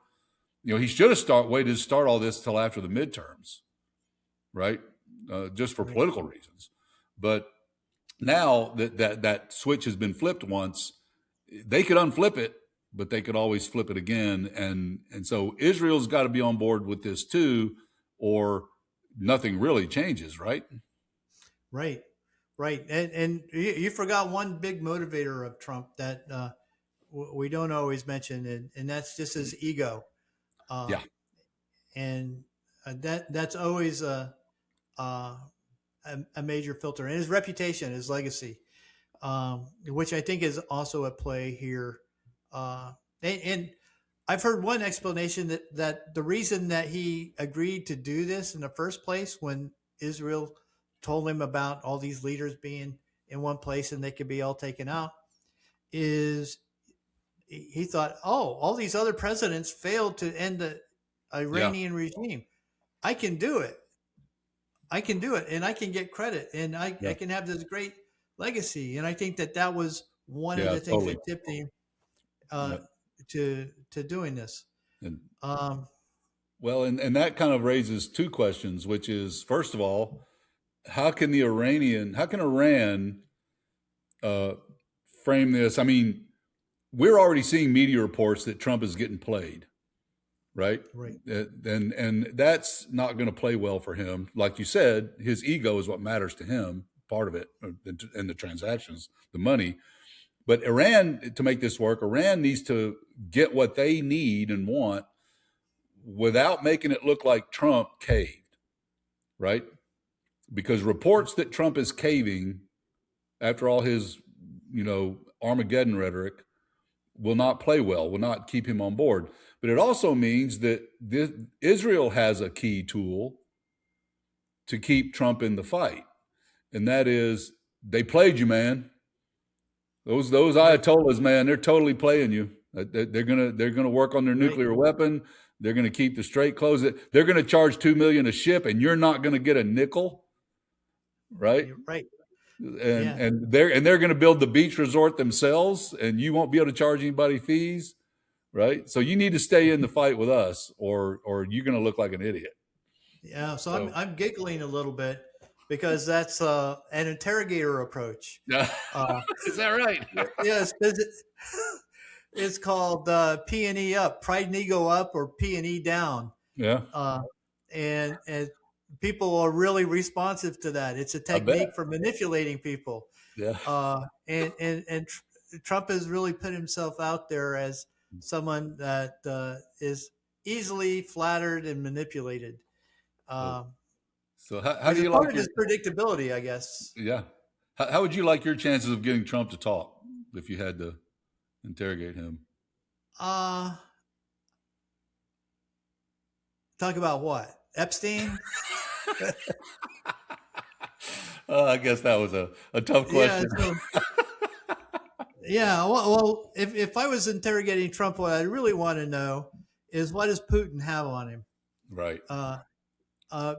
he should have waited to start all this till after the midterms, right? Just for political reasons. But now that switch has been flipped once, they could unflip it, but they could always flip it again. And so Israel's got to be on board with this too, or nothing really changes, right? Right. And you forgot one big motivator of Trump that we don't always mention, and that's just his ego. Yeah. And that's always a major filter, and his reputation, his legacy, which I think is also at play here. And I've heard one explanation that the reason that he agreed to do this in the first place, when Israel told him about all these leaders being in one place and they could be all taken out, is he thought, oh, all these other presidents failed to end the Iranian regime. I can do it. And I can get credit, and I can have this great legacy. And I think that was one of the things that tipped him to doing this. And, and that kind of raises two questions, which is, first of all, how can Iran frame this? I mean, we're already seeing media reports that Trump is getting played, right? Right. And that's not going to play well for him. Like you said, his ego is what matters to him, part of it, and the transactions, the money. But Iran, to make this work, Iran needs to get what they need and want without making it look like Trump caved, right? Because reports that Trump is caving after all his, Armageddon rhetoric will not play well, will not keep him on board. But it also means that Israel has a key tool to keep Trump in the fight. And that is, they played you, man. Those Ayatollahs, man, they're totally playing you. They're gonna work on their nuclear weapon. They're gonna keep the strait closed. They're gonna charge $2 million a ship, and you're not gonna get a nickel, right? Right. And they're gonna build the beach resort themselves, and you won't be able to charge anybody fees, right? So you need to stay in the fight with us, or you're gonna look like an idiot. Yeah. So I'm giggling a little bit, because that's an interrogator approach. Is that right? Yes. It's called P and E up, pride and ego up, or P and E down. Yeah, Uh, and people are really responsive to that. It's a I bet. technique for manipulating people. Yeah. Trump has really put himself out there as someone that is easily flattered and manipulated, So, um, so how which do is you part like of your? his predictability, I guess. Yeah. How would you like your chances of getting Trump to talk if you had to interrogate him? Uh, Talk about what? Epstein? I guess that was a tough Yeah. question. So, yeah. Well, if I was interrogating Trump, what I really want to know is what does Putin have on him? Right. Uh,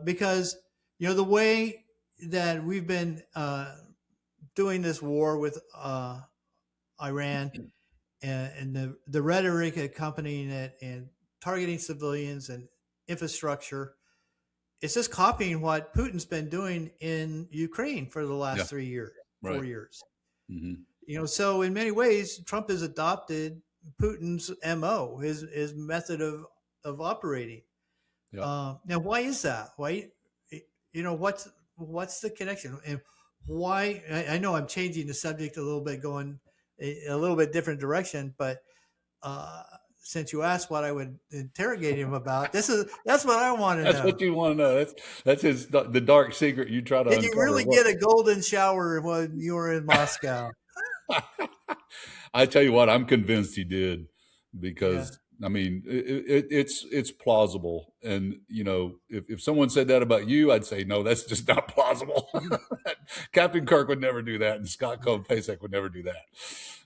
because the way that we've been doing this war with Iran, and the rhetoric accompanying it, and targeting civilians and infrastructure, it's just copying what Putin's been doing in Ukraine for the Yeah. last 3 years, Right. 4 years. Mm-hmm. So in many ways, Trump has adopted Putin's MO, his method of operating. Yeah. Now, why is that? Why, what's the connection, and why? I know I'm changing the subject a little bit, going a little bit different direction, but uh, since you asked what I would interrogate him about, that's what I want to That's know. what you want to know. That's the dark secret you try to Did you uncover. really What? get a golden shower when you were in Moscow? I tell you what, I'm convinced he did, Yeah. because I mean it's plausible, and if someone said that about you, I'd say no, that's just not plausible. Captain Kirk would never do that, and Scott Pasek would never do that.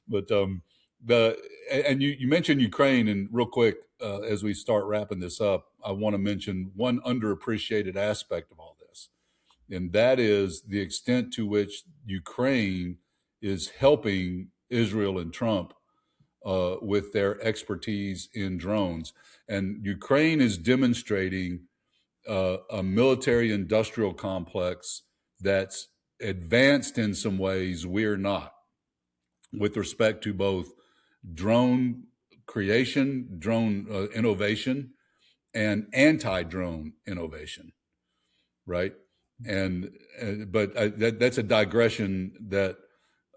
But the and you mentioned Ukraine, and real quick, as we start wrapping this up, I want to mention one underappreciated aspect of all this, and that is the extent to which Ukraine is helping Israel and Trump with their expertise in drones. And Ukraine is demonstrating a military industrial complex that's advanced in some ways we're not, with respect to both drone creation, drone innovation, and anti-drone innovation, right? And but that's a digression that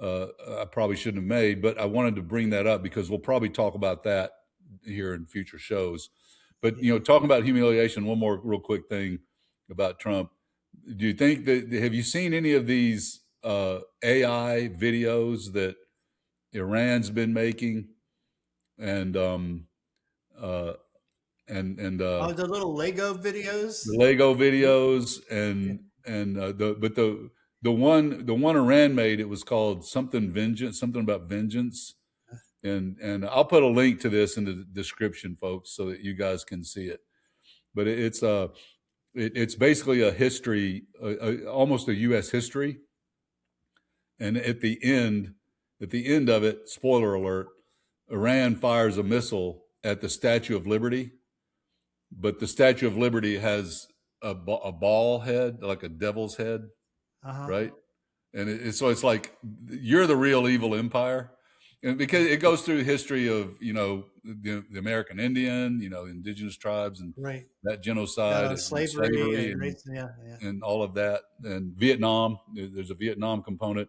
I probably shouldn't have made, but I wanted to bring that up because we'll probably talk about that here in future shows. But talking about humiliation, one more real quick thing about Trump. Do you think that have you seen any of these AI videos that Iran's been making, and uh, and The little Lego the videos. Lego Yeah. videos, Yeah. and the one Iran made, it was called something vengeance, something about vengeance, and I'll put a link to this in the description, folks, so that you guys can see it. But it's basically a history, almost a U.S. history, and at the end of it, spoiler alert, Iran fires a missile at the Statue of Liberty, but the Statue of Liberty has a ball head, like a devil's head, Uh-huh. right? And so it's like you're the real evil empire, and because it goes through the history of the American Indian, indigenous tribes, and Right. that genocide and Slavery slavery and and race. Yeah. Yeah. and all of that, and Vietnam. There's a Vietnam component,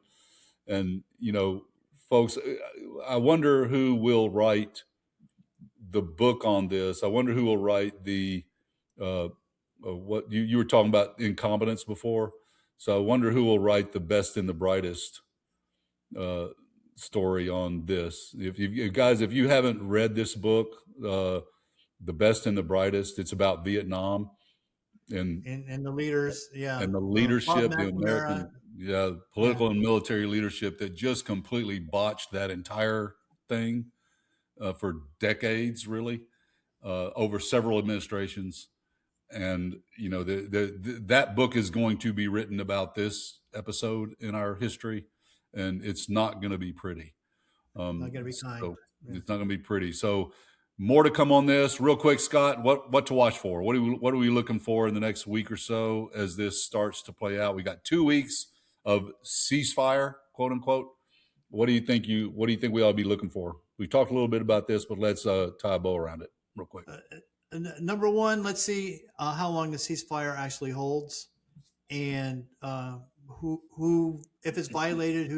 and folks, I wonder who will write the book on this. I wonder who will write the what you were talking about incompetence before. So I wonder who will write the best and the brightest uh, story on this. If you guys, if you haven't read this book, the best and the brightest, it's about Vietnam and And the leaders. Yeah. and the Bob leadership, the McNamara. American, yeah, Yeah. political and military leadership that just completely botched that entire thing for decades, really, over several administrations. And that book is going to be written about this episode in our history, and it's not going to be pretty. Not going to be kind. So Yeah. it's not going to be pretty. So more to come on this. Real quick, Scott, what to watch for? What are we looking for in the next week or so as this starts to play out? We got 2 weeks of ceasefire, quote unquote. What do you think we ought to be looking for? We talked a little bit about this, but let's tie a bow around it real quick. Number one, let's see how long the ceasefire actually holds, and who if it's violated,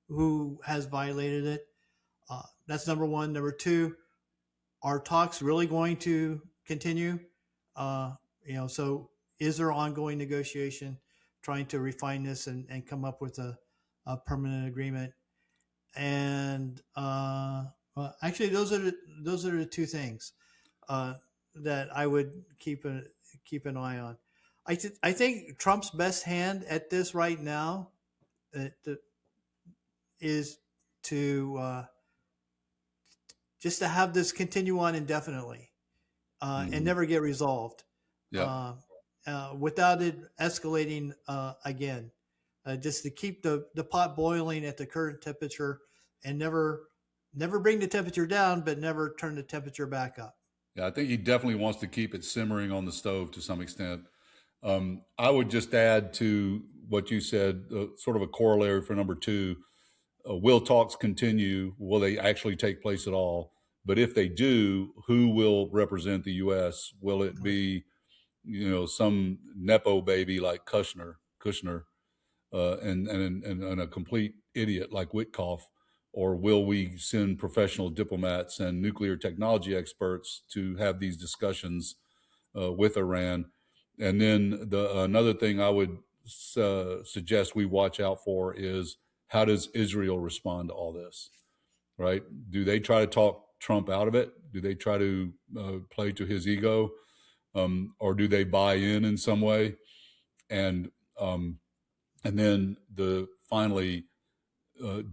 who has violated it. That's number one. Number two, are talks really going to continue? So is there ongoing negotiation trying to refine this and come up with a permanent agreement? And actually, those are the two things that I would keep an eye on. I think Trump's best hand at this right now is to just to have this continue on indefinitely and never get resolved. Yeah. Without it escalating again. Just to keep the pot boiling at the current temperature and never bring the temperature down, but never turn the temperature back up. Yeah, I think he definitely wants to keep it simmering on the stove to some extent. I would just add to what you said, sort of a corollary for number two. Will talks continue? Will they actually take place at all? But if they do, who will represent the U.S.? Will it be, some nepo baby like Kushner, and a complete idiot like Witkoff? Or will we send professional diplomats and nuclear technology experts to have these discussions with Iran? And then another thing I would suggest we watch out for is, how does Israel respond to all this, right? Do they try to talk Trump out of it? Do they try to play to his ego? Or do they buy in some way? And then finally,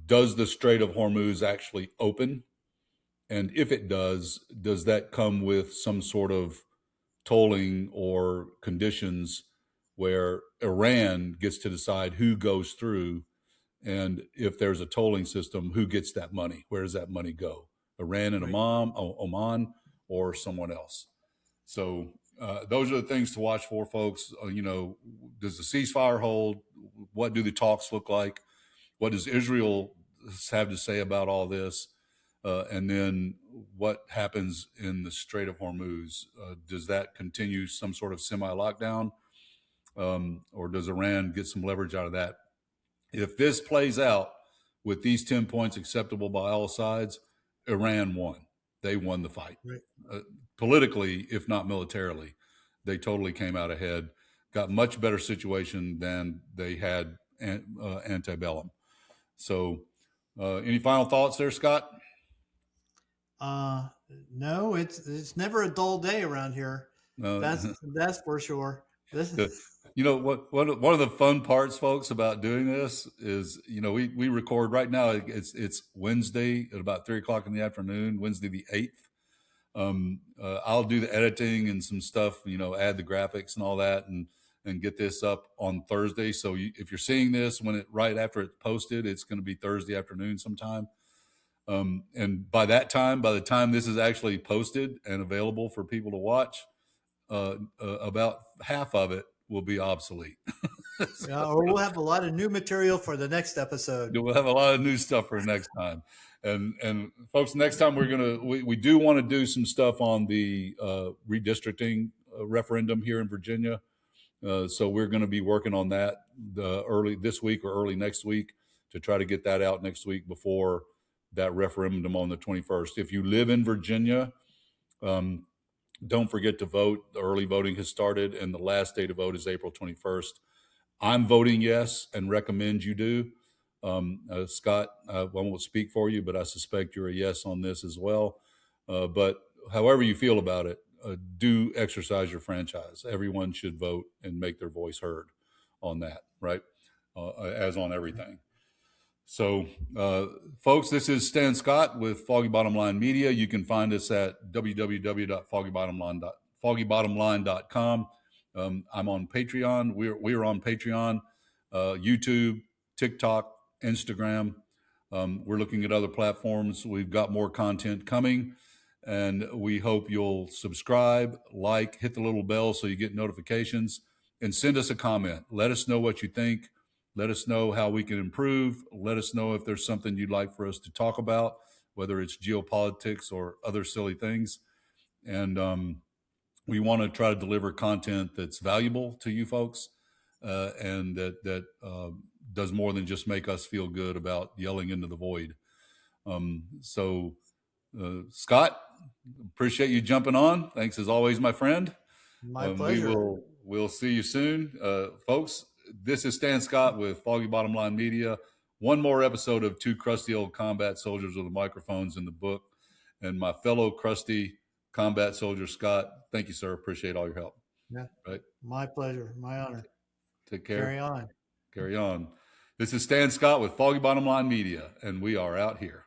does the Strait of Hormuz actually open? And if it does that come with some sort of tolling or conditions where Iran gets to decide who goes through? And if there's a tolling system, who gets that money? Where does that money go? Iran and Oman, or someone else? So those are the things to watch for, folks. Does the ceasefire hold? What do the talks look like? What does Israel have to say about all this? And then what happens in the Strait of Hormuz? Does that continue some sort of semi-lockdown? Or does Iran get some leverage out of that? If this plays out with these 10 points acceptable by all sides, Iran won. They won the fight. Right. Politically, if not militarily, they totally came out ahead, got much better situation than they had antebellum. So any final thoughts there, Scott? No, it's never a dull day around here. That's for sure. One of the fun parts, folks, about doing this is, we record right now. It's Wednesday at about 3:00 in the afternoon, Wednesday the 8th. I'll do the editing and some stuff, add the graphics and all that, and get this up on Thursday. So if you're seeing this right after it's posted, it's going to be Thursday afternoon sometime. And by the time this is actually posted and available for people to watch, about half of it will be obsolete. Or we'll have a lot of new material for the next episode. We'll have a lot of new stuff for next time. And folks, next time we do want to do some stuff on the redistricting referendum here in Virginia. So we're going to be working on that early this week or early next week to try to get that out next week before that referendum on the 21st. If you live in Virginia, don't forget to vote. The early voting has started, and the last day to vote is April 21st. I'm voting yes and recommend you do. Scott, I won't speak for you, but I suspect you're a yes on this as well. But however you feel about it, do exercise your franchise. Everyone should vote and make their voice heard on that, right? As on everything. So, folks, this is Stan Scott with Foggy Bottom Line Media. You can find us at www.foggybottomline.com. I'm on Patreon. We're on Patreon, YouTube, TikTok, Instagram. We're looking at other platforms. We've got more content coming, and we hope you'll subscribe, hit the little bell so you get notifications, and send us a comment. Let us know what you think. Let us know how we can improve. Let us know if there's something you'd like for us to talk about, whether it's geopolitics or other silly things. And we want to try to deliver content that's valuable to you folks, and that does more than just make us feel good about yelling into the void. So, Scott, appreciate you jumping on. Thanks as always, my friend. My pleasure. We'll see you soon, folks. This is Stan Scott with Foggy Bottom Line Media. One more episode of Two Crusty Old Combat Soldiers with the Microphones in the Book, and my fellow crusty combat soldier, Scott. Thank you, sir. Appreciate all your help. Yeah. Right. My pleasure. My honor. Take care. Carry on. Carry on. This is Stan Scott with Foggy Bottom Line Media, and we are out here.